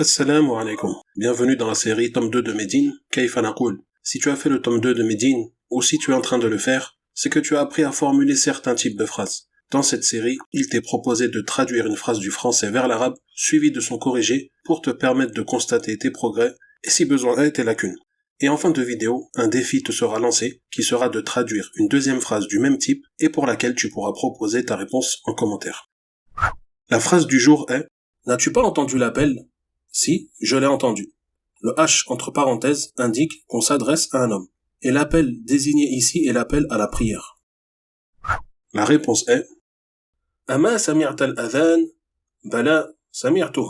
Assalamu alaikum. Bienvenue dans la série tome 2 de Médine, Kayfa Naqoul. Si tu as fait le tome 2 de Médine, ou si tu es en train de le faire, c'est que tu as appris à formuler certains types de phrases. Dans cette série, il t'est proposé de traduire une phrase du français vers l'arabe, suivie de son corrigé, pour te permettre de constater tes progrès, et si besoin est, tes lacunes. Et en fin de vidéo, un défi te sera lancé, qui sera de traduire une deuxième phrase du même type, et pour laquelle tu pourras proposer ta réponse en commentaire. La phrase du jour est « N'as-tu pas entendu l'appel ?» Si, je l'ai entendu. Le H entre parenthèses indique qu'on s'adresse à un homme. Et l'appel désigné ici est l'appel à la prière. La réponse est Ama sami'ta al-adhan, bala sami'tuh.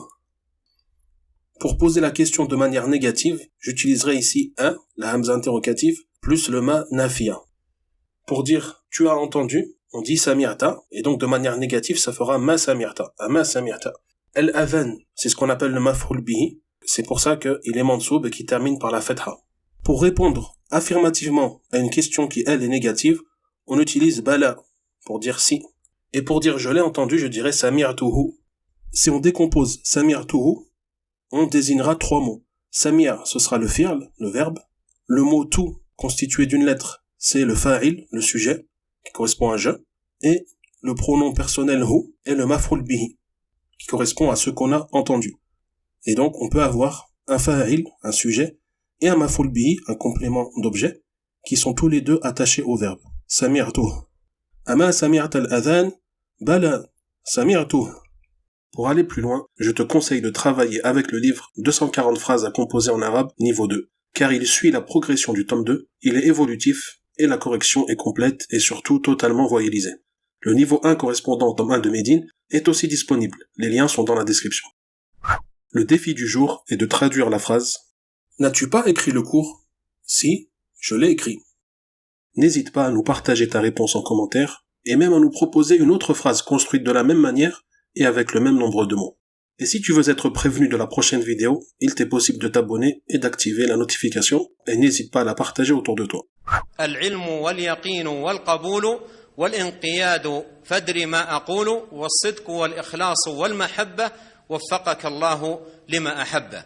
Pour poser la question de manière négative, j'utiliserai ici un, la hamza interrogative, plus le ma nafiya. Pour dire tu as entendu, on dit sami'ta, et donc de manière négative, ça fera ma sami'ta, ama sami'ta. Al-adhan, c'est ce qu'on appelle le maf'ul bihi. C'est pour ça qu'il est mansoub et qui termine par la fatha. Pour répondre affirmativement à une question qui, elle, est négative, on utilise bala pour dire si. Et pour dire je l'ai entendu, je dirais sami'tuhu. Si on décompose sami'tuhu, on désignera trois mots. Samia, ce sera le fi'l, le verbe. Le mot tu, constitué d'une lettre, c'est le fa'il, le sujet, qui correspond à je. Et le pronom personnel hu est le maf'ul bihi, qui correspond à ce qu'on a entendu. Et donc, on peut avoir un fa'il, un sujet, et un maf'ul bihi, un complément d'objet, qui sont tous les deux attachés au verbe. Sami'tuh. Ama sami'ta al-adhan, bala sami'tuh. Pour aller plus loin, je te conseille de travailler avec le livre 240 phrases à composer en arabe, niveau 2, car il suit la progression du tome 2, il est évolutif, et la correction est complète et surtout totalement voyellisée. Le niveau 1 correspondant au tome 1 de Médine est aussi disponible. Les liens sont dans la description. Le défi du jour est de traduire la phrase « N'as-tu pas écrit le cours ?» Si, je l'ai écrit. N'hésite pas à nous partager ta réponse en commentaire et même à nous proposer une autre phrase construite de la même manière et avec le même nombre de mots. Et si tu veux être prévenu de la prochaine vidéo, il t'est possible de t'abonner et d'activer la notification et n'hésite pas à la partager autour de toi. والانقياد فادر ما أقول والصدق والإخلاص والمحبة وفقك الله لما أحبه